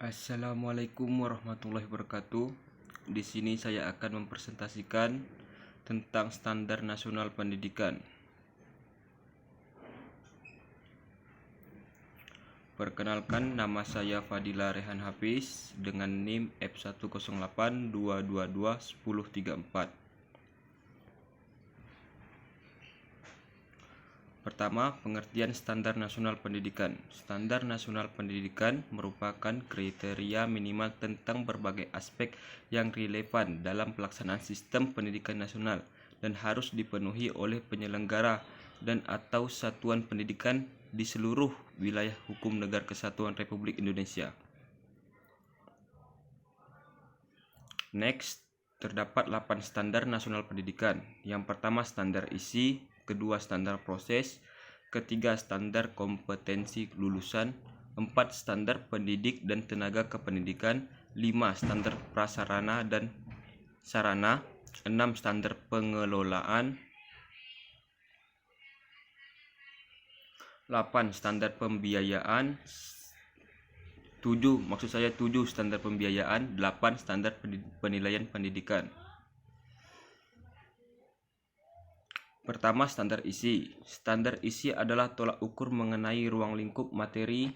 Assalamualaikum warahmatullahi wabarakatuh. Di sini saya akan mempresentasikan tentang standar nasional pendidikan. Perkenalkan, nama saya Fadila Rehan Hafiz dengan NIM F10822211034. Pertama, pengertian standar nasional pendidikan. Standar nasional pendidikan merupakan kriteria minimal tentang berbagai aspek yang relevan dalam pelaksanaan sistem pendidikan nasional dan harus dipenuhi oleh penyelenggara dan atau satuan pendidikan di seluruh wilayah hukum Negara Kesatuan Republik Indonesia. Next, terdapat 8 standar nasional pendidikan. Yang pertama standar isi, kedua standar proses, ketiga standar kompetensi lulusan, 4 standar pendidik dan tenaga kependidikan, 5 standar prasarana dan sarana, 6 standar pengelolaan, 8 standar pembiayaan, 7 standar pembiayaan, 8 standar penilaian pendidikan. Pertama, standar isi. Standar isi adalah tolak ukur mengenai ruang lingkup materi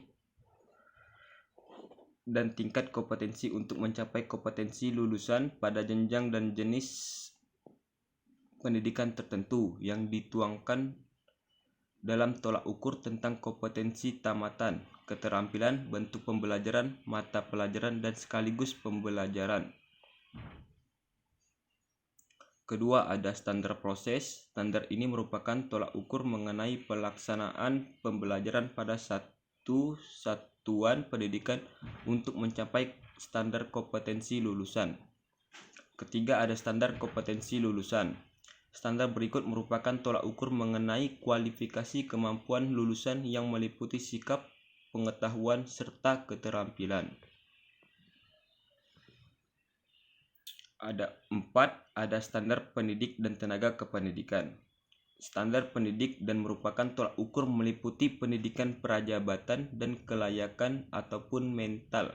dan tingkat kompetensi untuk mencapai kompetensi lulusan pada jenjang dan jenis pendidikan tertentu yang dituangkan dalam tolak ukur tentang kompetensi tamatan, keterampilan, bentuk pembelajaran, mata pelajaran, dan sekaligus pembelajaran. Kedua, ada standar proses. Standar ini merupakan tolak ukur mengenai pelaksanaan pembelajaran pada satu satuan pendidikan untuk mencapai standar kompetensi lulusan. Ketiga, ada standar kompetensi lulusan. Standar berikut merupakan tolak ukur mengenai kualifikasi kemampuan lulusan yang meliputi sikap, pengetahuan, serta keterampilan. Ada 4, ada standar pendidik dan tenaga kependidikan. Standar pendidik dan merupakan tolak ukur meliputi pendidikan prajabatan dan kelayakan ataupun mental,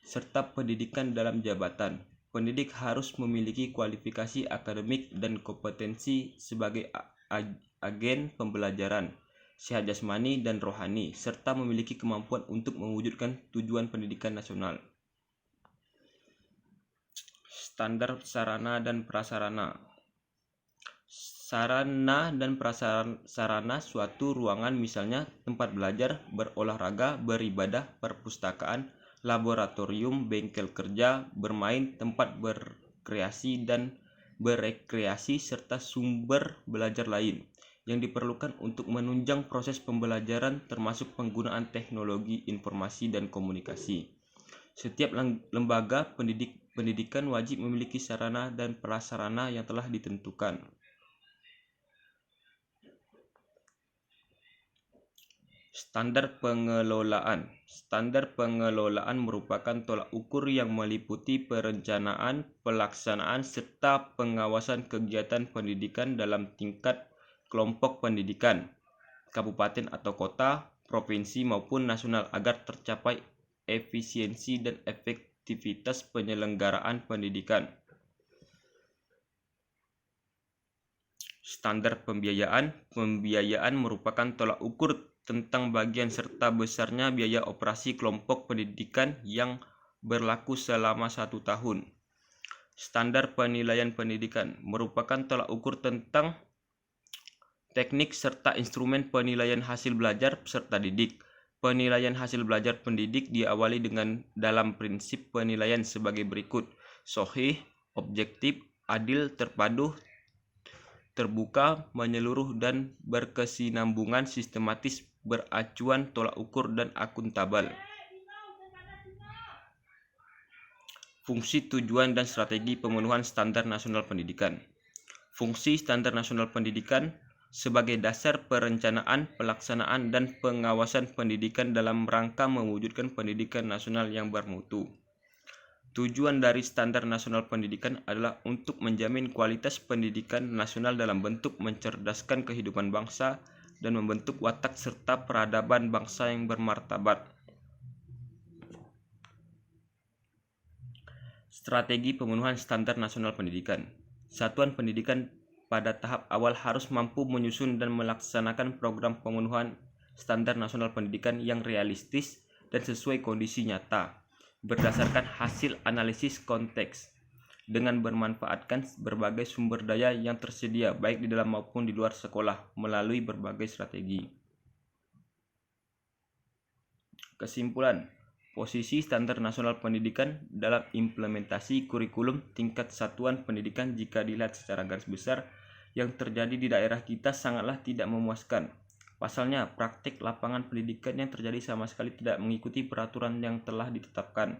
serta pendidikan dalam jabatan. Pendidik harus memiliki kualifikasi akademik dan kompetensi sebagai agen pembelajaran, sehat jasmani dan rohani, serta memiliki kemampuan untuk mewujudkan tujuan pendidikan nasional. Standar sarana dan prasarana. Sarana dan prasarana suatu ruangan, misalnya tempat belajar, berolahraga, beribadah, perpustakaan, laboratorium, bengkel kerja, bermain, tempat berkreasi dan berekreasi, serta sumber belajar lain yang diperlukan untuk menunjang proses pembelajaran termasuk penggunaan teknologi informasi dan komunikasi. Setiap lembaga pendidikan wajib memiliki sarana dan prasarana yang telah ditentukan. Standar pengelolaan. Standar pengelolaan merupakan tolak ukur yang meliputi perencanaan, pelaksanaan, serta pengawasan kegiatan pendidikan dalam tingkat kelompok pendidikan, kabupaten atau kota, provinsi maupun nasional agar tercapai efisiensi dan efektivitas penyelenggaraan pendidikan. Standar pembiayaan. Pembiayaan merupakan tolak ukur tentang bagian serta besarnya biaya operasi kelompok pendidikan yang berlaku selama 1 tahun. Standar penilaian pendidikan merupakan tolak ukur tentang teknik serta instrumen penilaian hasil belajar peserta didik. Penilaian hasil belajar pendidik diawali dengan dalam prinsip penilaian sebagai berikut: sahih, objektif, adil, terpadu, terbuka, menyeluruh, dan berkesinambungan, sistematis, beracuan, tolak ukur, dan akuntabel. Fungsi, tujuan, dan strategi pemenuhan standar nasional pendidikan. Fungsi standar nasional pendidikan sebagai dasar perencanaan, pelaksanaan, dan pengawasan pendidikan dalam rangka mewujudkan pendidikan nasional yang bermutu. Tujuan dari standar nasional pendidikan adalah untuk menjamin kualitas pendidikan nasional dalam bentuk mencerdaskan kehidupan bangsa dan membentuk watak serta peradaban bangsa yang bermartabat. Strategi pemenuhan standar nasional pendidikan. Satuan pendidikan pada tahap awal harus mampu menyusun dan melaksanakan program pemenuhan standar nasional pendidikan yang realistis dan sesuai kondisi nyata, berdasarkan hasil analisis konteks, dengan bermanfaatkan berbagai sumber daya yang tersedia baik di dalam maupun di luar sekolah melalui berbagai strategi. Kesimpulan, posisi standar nasional pendidikan dalam implementasi kurikulum tingkat satuan pendidikan jika dilihat secara garis besar yang terjadi di daerah kita sangatlah tidak memuaskan. Pasalnya, praktik lapangan pendidikan yang terjadi sama sekali tidak mengikuti peraturan yang telah ditetapkan.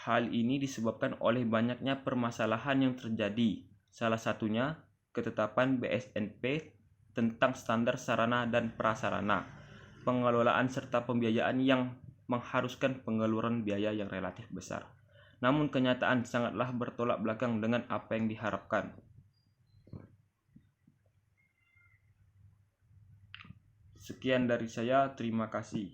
Hal ini disebabkan oleh banyaknya permasalahan yang terjadi, salah satunya ketetapan BSNP tentang standar sarana dan prasarana, pengelolaan serta pembiayaan yang mengharuskan pengeluaran biaya yang relatif besar. Namun kenyataan sangatlah bertolak belakang dengan apa yang diharapkan. Sekian dari saya, terima kasih.